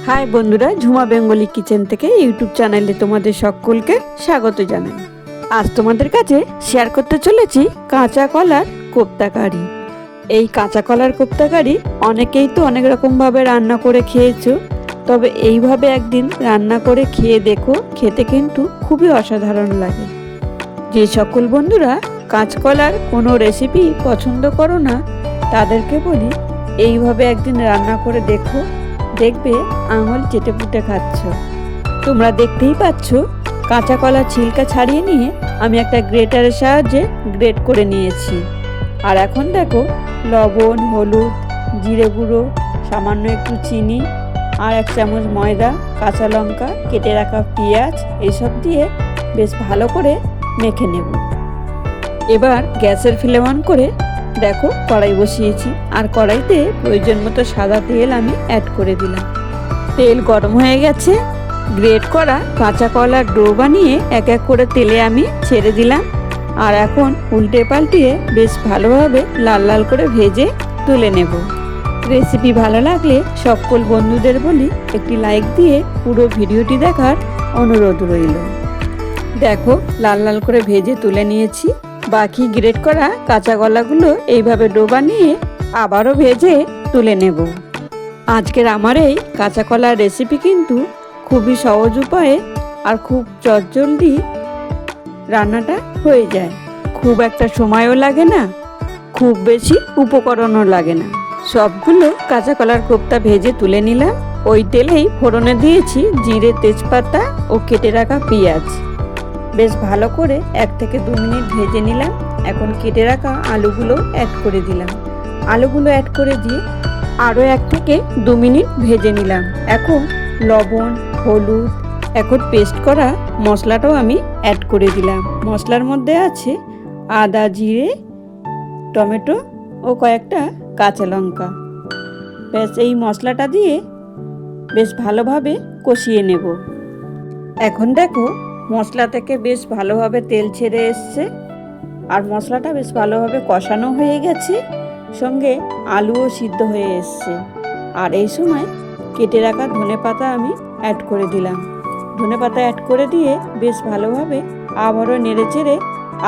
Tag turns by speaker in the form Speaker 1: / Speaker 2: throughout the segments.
Speaker 1: High বন্ধুরা, Jhuma Bengali kitchen থেকে YouTube চ্যানেলে তোমাদের সকলকে স্বাগত জানাই। আজ তোমাদের কাছে শেয়ার করতে চলেছি কাঁচা কলার কোপ্তা কারি। এই কাঁচা কলার কোপ্তা কারি অনেকেই তো অনেক রকমভাবে রান্না করে খেয়েছো, তবে এইভাবে একদিন রান্না করে খেয়ে দেখো, খেতে কিন্তু খুবই অসাধারণ লাগে। যে সকল বন্ধুরা কাঁচকলার কোনো রেসিপি পছন্দ করো না, তাদেরকে বলি এইভাবে একদিন রান্না করে দেখো, দেখবে আঙুল চেটে পুটে খাচ্ছ। তোমরা দেখতেই পাচ্ছ কাঁচা কলা ছিলকা ছাড়িয়ে নিয়ে আমি একটা গ্রেটারের সাহায্যে গ্রেট করে নিয়েছি। আর এখন দেখো লবণ, হলুদ, জিরে গুঁড়ো, সামান্য একটু চিনি আর 1 চামচ ময়দা, কাঁচা লঙ্কা, কেটে রাখা পেঁয়াজ এইসব দিয়ে বেশ ভালো করে মেখে নেব। এবার গ্যাসের ফ্লেম অন করে দেখো কড়াই বসিয়েছি, আর কড়াইতে প্রয়োজন মতো সাদা তেল আমি অ্যাড করে দিলাম। তেল গরম হয়ে গেছে। গ্রেট করা কাঁচা কলার ডো বানিয়ে এক এক করে তেলে আমি ছেড়ে দিলাম। আর এখন উল্টে পাল্টিয়ে বেশ ভালোভাবে লাল লাল করে ভেজে তুলে নেব। রেসিপি ভালো লাগলে সকল বন্ধুদের বলি একটি লাইক দিয়ে পুরো ভিডিওটি দেখার অনুরোধ রইল। দেখো লাল লাল করে ভেজে তুলে নিয়েছি। বাকি গ্রেট করা কাঁচা কলাগুলো এইভাবে ডো বানিয়ে আবারও ভেজে তুলে নেব। আজকের আমার এই কাঁচা কলার রেসিপি কিন্তু খুবই সহজ উপায়ে আর খুব চটজলদি রান্নাটা হয়ে যায়। খুব একটা সময়ও লাগে না, খুব বেশি উপকরণও লাগে না। সবগুলো কাঁচা কলার কোপ্তা ভেজে তুলে নিলাম। ওই তেলেই ফোড়নে দিয়েছি জিরে, তেজপাতা ও কেটে রাখা পেঁয়াজ। বেশ ভালো করে 1 থেকে 2 মিনিট ভেজে নিলাম। এখন কেটে রাখা আলুগুলো অ্যাড করে দিলাম। আলুগুলো অ্যাড করে দিয়ে আরও 1 থেকে 2 মিনিট ভেজে নিলাম। এখন লবণ, হলুদ, এখন পেস্ট করা মশলাটাও আমি অ্যাড করে দিলাম। মশলার মধ্যে আছে আদা, জিরে, টমেটো ও কয়েকটা কাঁচা লঙ্কা। ব্যাস এই মশলাটা দিয়ে বেশ ভালোভাবে কষিয়ে নেব। এখন দেখো মশলা থেকে বেশ ভালোভাবে তেল ছেড়ে এসছে, আর মশলাটা বেশ ভালোভাবে কষানো হয়ে গেছে, সঙ্গে আলুও সিদ্ধ হয়ে এসছে। আর এই সময় কেটে রাখা ধনেপাতা আমি অ্যাড করে দিলাম। ধনেপাতা অ্যাড করে দিয়ে বেশ ভালোভাবে আবারও নেড়ে চেড়ে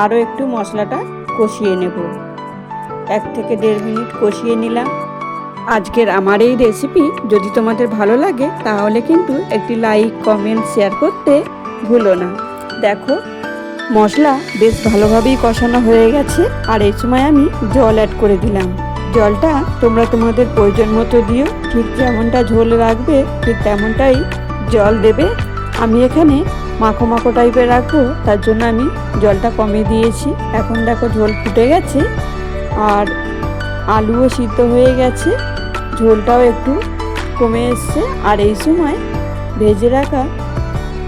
Speaker 1: আরও একটু মশলাটা কষিয়ে নেব। 1 থেকে 1.5 মিনিট কষিয়ে নিলাম। আজকের আমার এই রেসিপি যদি তোমাদের ভালো লাগে তাহলে কিন্তু একটি লাইক, কমেন্ট, শেয়ার করতে ভুলো না। দেখো মশলা বেশ ভালোভাবেই কষানো হয়ে গেছে, আর এই সময় আমি জল অ্যাড করে দিলাম। জলটা তোমরা তোমাদের প্রয়োজন মতো দিও, ঠিক যেমনটা ঝোল রাখবে ঠিক তেমনটাই জল দেবে। আমি এখানে মাখো মাখো টাইপের রাখবো, তার জন্য আমি জলটা কমিয়ে দিয়েছি। এখন দেখো ঝোল ফুটে গেছে আর আলুও সিদ্ধ হয়ে গেছে, ঝোলটাও একটু কমে এসছে। আর এই সময় ভেজে রাখা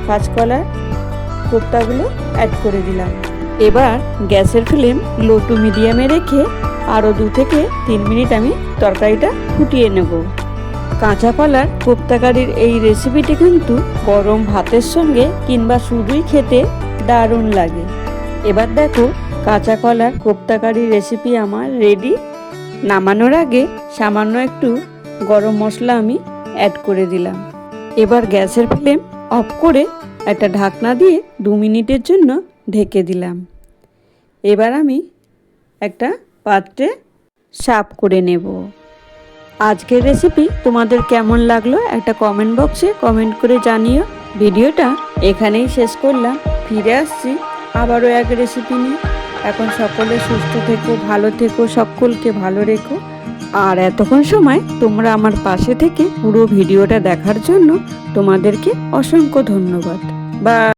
Speaker 1: কাঁচকলার কোপ্তাগুলো অ্যাড করে দিলাম। এবার গ্যাসের ফ্লেম লো টু মিডিয়ামে রেখে আরও 2 থেকে 3 মিনিট আমি তরকারিটা ফুটিয়ে নেব। কাঁচা কলার কোপ্তা কারির এই রেসিপিটি কিন্তু গরম ভাতের সঙ্গে কিংবা শুধুই খেতে দারুণ লাগে। এবার দেখো কাঁচা কলার কোপ্তা কারির রেসিপি আমার রেডি। নামানোর আগে সামান্য একটু গরম মশলা আমি অ্যাড করে দিলাম। এবার গ্যাসের ফ্লেম অফ করে একটা ঢাকনা দিয়ে 2 মিনিটের জন্য ঢেকে দিলাম। এবার আমি একটা পাত্রে সার্ভ করে নেব। আজকের রেসিপি তোমাদের কেমন লাগলো একটা কমেন্ট বক্সে কমেন্ট করে জানিও। ভিডিওটা এখানেই শেষ করলাম। ফিরে আসছি আবারও এক রেসিপি নিয়ে। এখন সকলে সুস্থ থেকো, ভালো থেকো, সকলকে ভালো রেখো। আর এতক্ষণ সময় তোমরা আমার পাশে থেকে পুরো ভিডিওটা দেখার জন্য তোমাদেরকে অসংখ্য ধন্যবাদ। বা